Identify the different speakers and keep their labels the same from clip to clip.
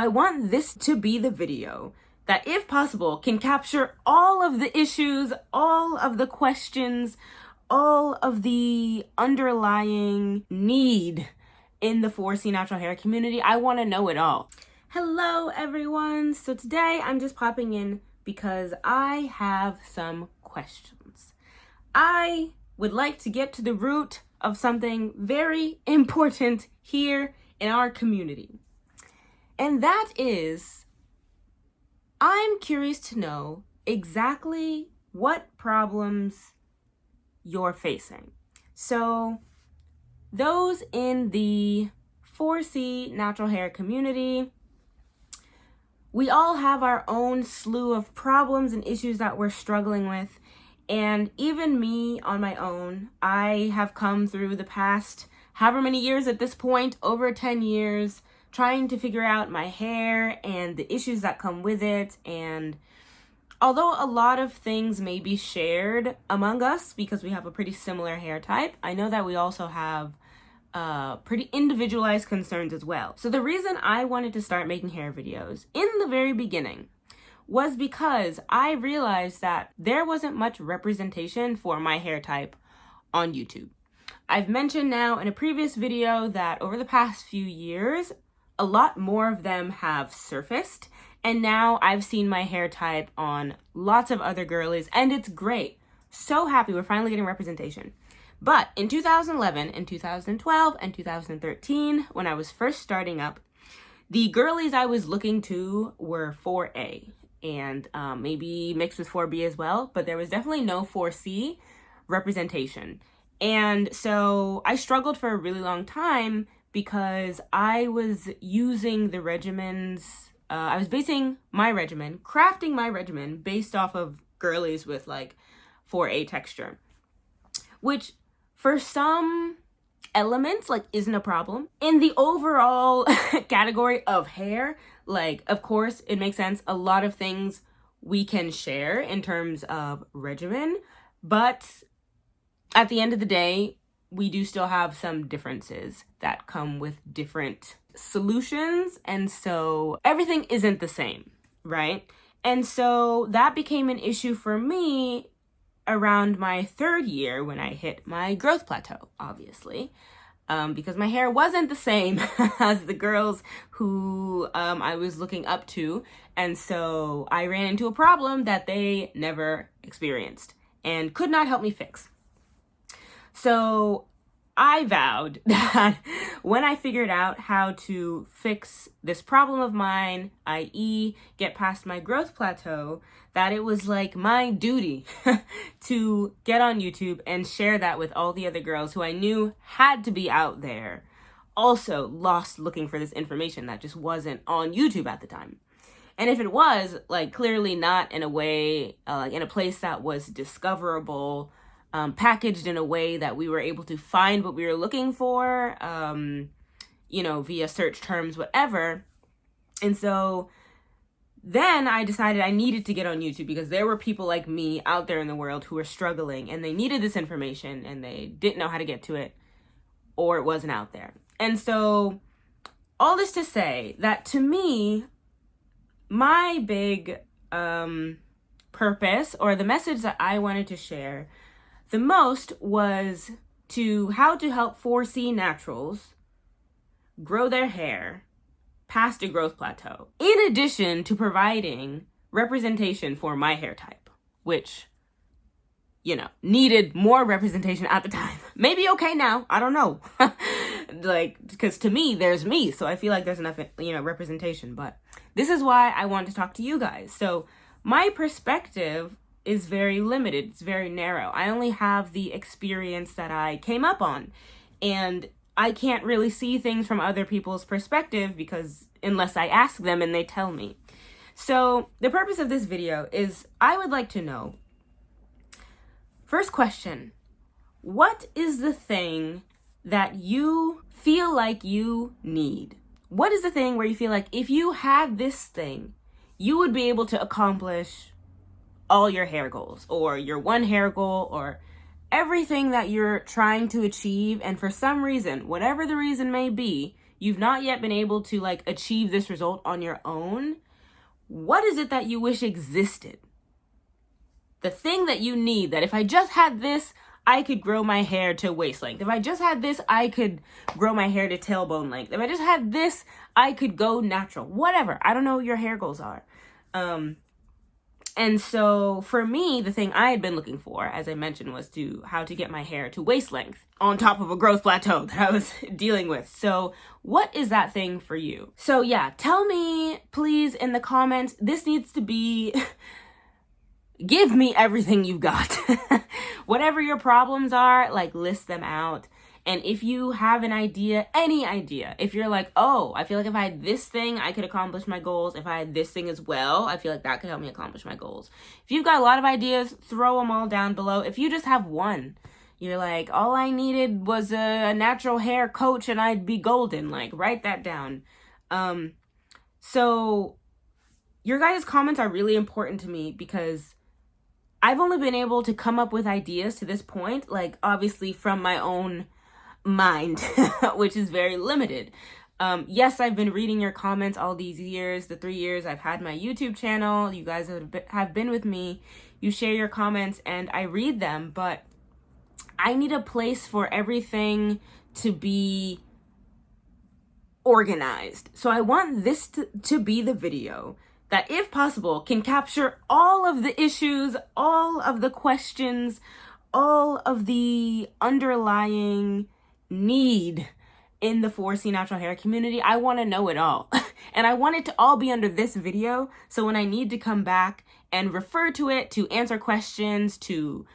Speaker 1: I want this to be the video that, if possible, can capture all of the issues, all of the questions, all of the underlying need in the 4C natural hair community. I want to know it all. Hello, everyone. So today I'm just popping in because I have some questions. I would like to get to the root of something very important here in our community. And that is, I'm curious to know exactly what problems you're facing. So those in the 4C natural hair community, we all have our own slew of problems and issues that we're struggling with. And even me on my own, I have come through the past however many years at this point, over 10 years, trying to figure out my hair and the issues that come with it. And although a lot of things may be shared among us because we have a pretty similar hair type, I know that we also have pretty individualized concerns as well. So the reason I wanted to start making hair videos in the very beginning was because I realized that there wasn't much representation for my hair type on YouTube. I've mentioned now in a previous video that over the past few years, a lot more of them have surfaced, and now I've seen my hair type on lots of other girlies, and it's great. So happy we're finally getting representation. But in 2011 and 2012 and 2013, when I was first starting up, the girlies I was looking to were 4A and maybe mixed with 4B as well, but there was definitely no 4C representation. And so I struggled for a really long time because I was using the regimens, I was basing my regimen, crafting my regimen based off of girlies with like 4A texture, which for some elements like isn't a problem. In the overall category of hair, like of course it makes sense, a lot of things we can share in terms of regimen, but at the end of the day, we do still have some differences that come with different solutions, and so everything isn't the same, right? And so that became an issue for me around my third year when I hit my growth plateau, obviously, because my hair wasn't the same as the girls who I was looking up to, and so I ran into a problem that they never experienced and could not help me fix. So I vowed that when I figured out how to fix this problem of mine, i.e. get past my growth plateau, that it was like my duty to get on YouTube and share that with all the other girls who I knew had to be out there, also lost looking for this information that just wasn't on YouTube at the time. And if it was, like clearly not in a way, in a place that was discoverable, packaged in a way that we were able to find what we were looking for, via search terms, whatever. And so then I decided I needed to get on YouTube because there were people like me out there in the world who were struggling and they needed this information and they didn't know how to get to it, or it wasn't out there. And so all this to say that to me, my big purpose, or the message that I wanted to share the most, was how to help 4C naturals grow their hair past a growth plateau, in addition to providing representation for my hair type, which, needed more representation at the time. Maybe okay now, I don't know. Because to me, there's me, so I feel like there's enough, representation, but this is why I want to talk to you guys. So my perspective is very limited. It's very narrow. I only have the experience that I came up on, and I can't really see things from other people's perspective because unless I ask them and they tell me. So the purpose of this video is I would like to know, first question, what is the thing that you feel like you need? What is the thing where you feel like if you had this thing, you would be able to accomplish all your hair goals, or your one hair goal, or everything that you're trying to achieve, and for some reason, whatever the reason may be, you've not yet been able to like achieve this result on your own, what is it that you wish existed? The thing that you need, that if I just had this, I could grow my hair to waist length. If I just had this, I could grow my hair to tailbone length. If I just had this, I could go natural. Whatever. I don't know what your hair goals are. And so for me, the thing I had been looking for, as I mentioned, was how to get my hair to waist length on top of a growth plateau that I was dealing with. So what is that thing for you? So yeah, tell me please in the comments. This needs to be, give me everything you've got. Whatever your problems are, like list them out. And if you have an idea, any idea, if you're like, oh, I feel like if I had this thing, I could accomplish my goals. If I had this thing as well, I feel like that could help me accomplish my goals. If you've got a lot of ideas, throw them all down below. If you just have one, you're like, all I needed was a natural hair coach and I'd be golden. Like, write that down. So your guys' comments are really important to me because I've only been able to come up with ideas to this point, like obviously from my own mind, which is very limited. Yes, I've been reading your comments all these years, the 3 years I've had my YouTube channel. You guys have been with me. You share your comments and I read them, but I need a place for everything to be organized. So I want this to be the video that, if possible, can capture all of the issues, all of the questions, all of the underlying need in the 4C natural hair community. I want to know it all. And I want it to all be under this video. So when I need to come back and refer to it, to answer questions, to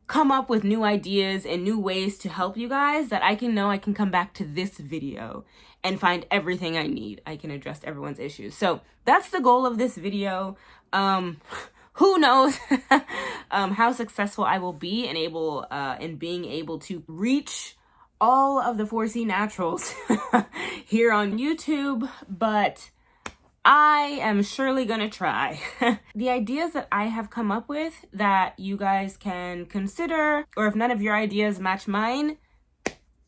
Speaker 1: come up with new ideas and new ways to help you guys, that I can know I can come back to this video and find everything I need. I can address everyone's issues. So that's the goal of this video. Who knows how successful I will be and in being able to reach all of the 4C naturals here on YouTube, but I am surely gonna try. The ideas that I have come up with that you guys can consider, or if none of your ideas match mine,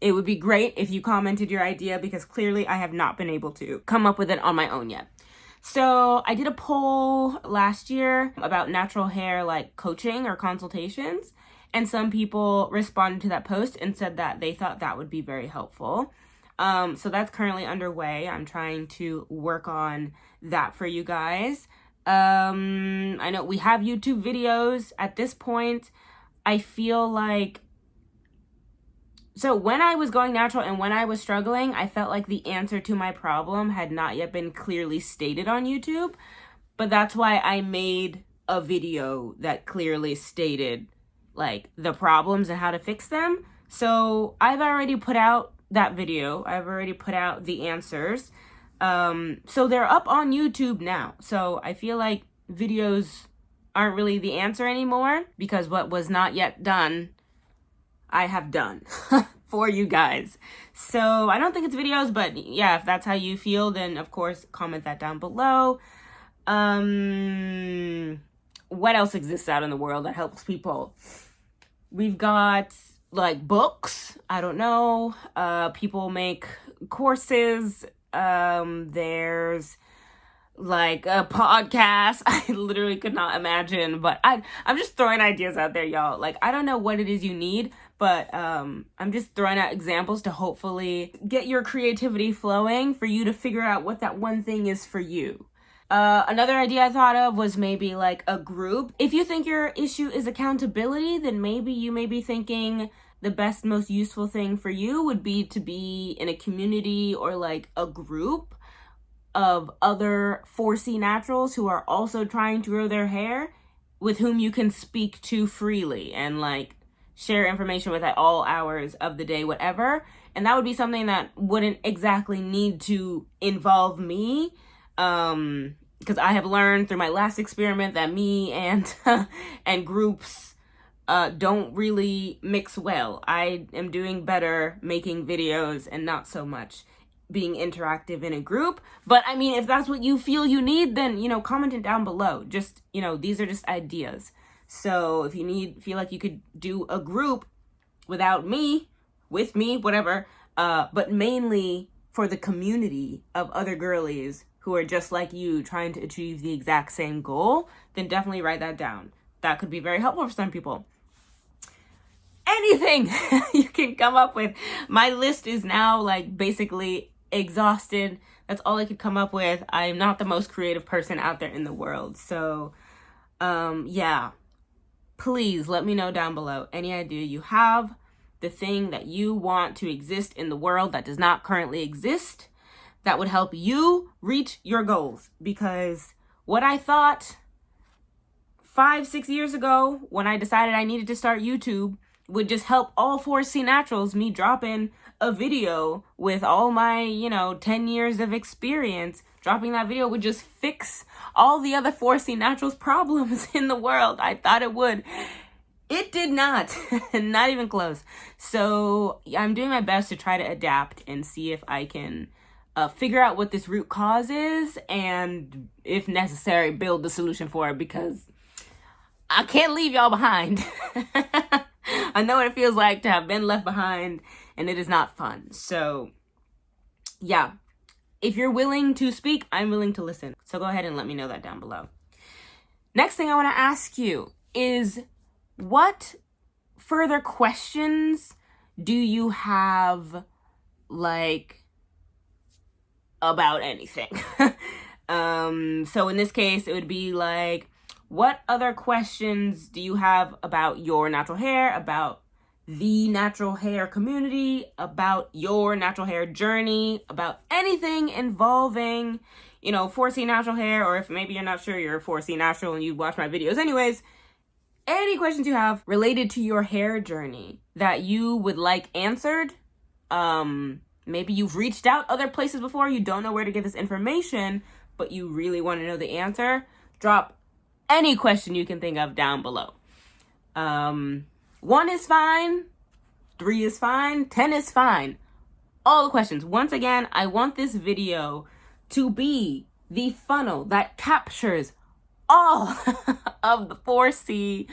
Speaker 1: it would be great if you commented your idea, because clearly I have not been able to come up with it on my own yet. So I did a poll last year about natural hair like coaching or consultations, and some people responded to that post and said that they thought that would be very helpful. So that's currently underway. I'm trying to work on that for you guys. I know we have YouTube videos at this point. I feel like, so when I was going natural and when I was struggling, I felt like the answer to my problem had not yet been clearly stated on YouTube. But that's why I made a video that clearly stated like the problems and how to fix them. So I've already put out that video. I've already put out the answers. So they're up on YouTube now. So I feel like videos aren't really the answer anymore, because what was not yet done, I have done for you guys. So I don't think it's videos, but yeah, if that's how you feel, then of course comment that down below. What else exists out in the world that helps people? We've got like books. I don't know. People make courses. There's like a podcast. I literally could not imagine, but I'm just throwing ideas out there, y'all. Like, I don't know what it is you need, but I'm just throwing out examples to hopefully get your creativity flowing for you to figure out what that one thing is for you. Another idea I thought of was maybe like a group. If you think your issue is accountability, then maybe you may be thinking the best, most useful thing for you would be to be in a community or like a group of other 4C naturals who are also trying to grow their hair, with whom you can speak to freely and like share information with at all hours of the day, whatever. And that would be something that wouldn't exactly need to involve me, because I have learned through my last experiment that me and and groups don't really mix well. I am doing better making videos and not so much being interactive in a group. But I mean, if that's what you feel you need, then, you know, comment it down below. Just, you know, these are just ideas. So if you feel like you could do a group without me, with me, whatever, but mainly for the community of other girlies who are just like you trying to achieve the exact same goal, then definitely write that down. That could be very helpful for some people. Anything you can come up with. My list is now like basically exhausted. That's all I could come up with. I'm not the most creative person out there in the world. So, yeah. Please let me know down below any idea you have, the thing that you want to exist in the world that does not currently exist, that would help you reach your goals. Because what I thought 5-6 years ago when I decided I needed to start YouTube would just help all 4C Naturals, me dropping a video with all my, 10 years of experience, dropping that video would just fix all the other 4C Naturals problems in the world. I thought it would. It did not. Not even close. So I'm doing my best to try to adapt and see if I can figure out what this root cause is, and if necessary, build the solution for it, because I can't leave y'all behind. I know what it feels like to have been left behind, and it is not fun. So yeah, if you're willing to speak, I'm willing to listen. So go ahead and let me know that down below. Next thing I want to ask you is, what further questions do you have, like, about anything? So in this case, it would be like, what other questions do you have about your natural hair, about the natural hair community, about your natural hair journey, about anything involving, 4C natural hair, or if maybe you're not sure you're a 4C natural and you watch my videos anyways, any questions you have related to your hair journey that you would like answered. Maybe you've reached out other places before, you don't know where to get this information, but you really want to know the answer. Drop any question you can think of down below. 1 is fine, 3 is fine, 10 is fine. All the questions. Once again, I want this video to be the funnel that captures all of the 4C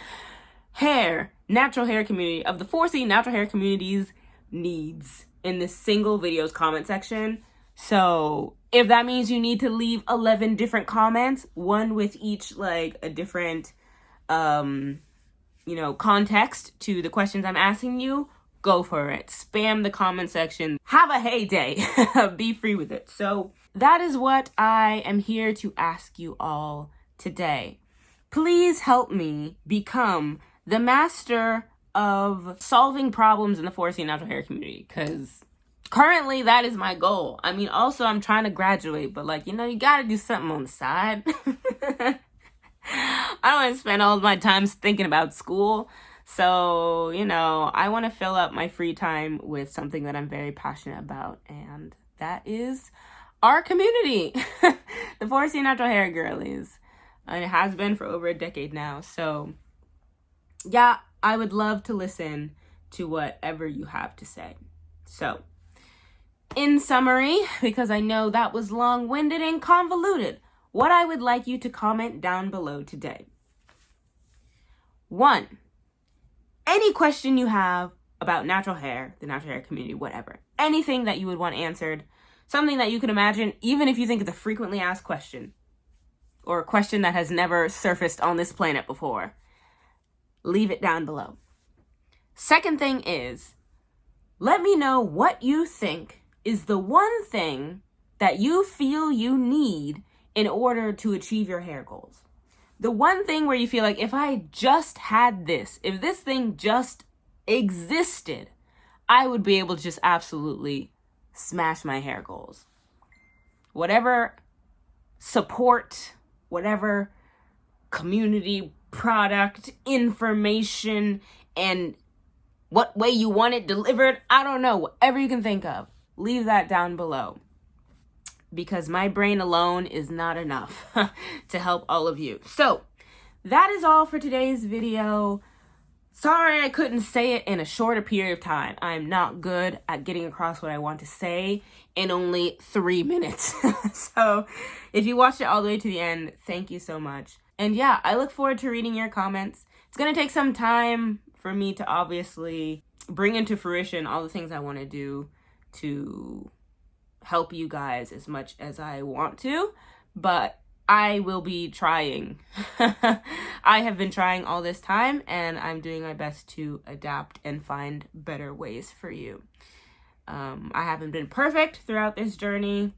Speaker 1: natural hair community, of the 4C natural hair community's needs in this single video's comment section. So if that means you need to leave 11 different comments, one with each like a different, context to the questions I'm asking you, go for it. Spam the comment section. Have a heyday. Be free with it. So that is what I am here to ask you all today. Please help me become the master of solving problems in the 4C natural hair community, because currently that is my goal. I mean, also I'm trying to graduate, but you gotta do something on the side. I don't want to spend all of my time thinking about school. So, I want to fill up my free time with something that I'm very passionate about, and that is our community, the 4C natural hair girlies. And it has been for over a decade now. So yeah, I would love to listen to whatever you have to say. So in summary, because I know that was long-winded and convoluted, what I would like you to comment down below today. 1, any question you have about natural hair, the natural hair community, whatever. Anything that you would want answered, something that you can imagine, even if you think it's a frequently asked question, or a question that has never surfaced on this planet before, leave it down below. Second thing is, let me know what you think is the one thing that you feel you need in order to achieve your hair goals. The one thing where you feel like, if I just had this, if this thing just existed, I would be able to just absolutely smash my hair goals. Whatever support, whatever community, product, information, and what way you want it delivered, I don't know, whatever you can think of, leave that down below. Because my brain alone is not enough to help all of you. So that is all for today's video. Sorry I couldn't say it in a shorter period of time. I'm not good at getting across what I want to say in only 3 minutes. So if you watched it all the way to the end, thank you so much. And yeah, I look forward to reading your comments. It's going to take some time for me to obviously bring into fruition all the things I want to do to help you guys as much as I want to, but I will be trying. I have been trying all this time, and I'm doing my best to adapt and find better ways for you. I haven't been perfect throughout this journey,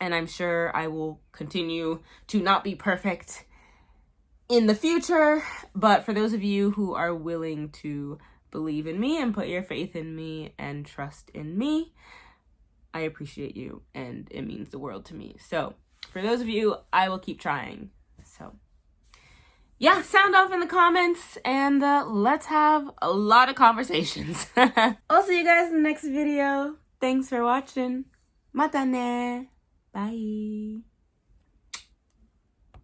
Speaker 1: and I'm sure I will continue to not be perfect in the future, but for those of you who are willing to believe in me and put your faith in me and trust in me, I appreciate you, and it means the world to me. So for those of you, I will keep trying. So yeah, sound off in the comments, and let's have a lot of conversations. I'll see you guys in the next video. Thanks for watching. Mata ne. Bye.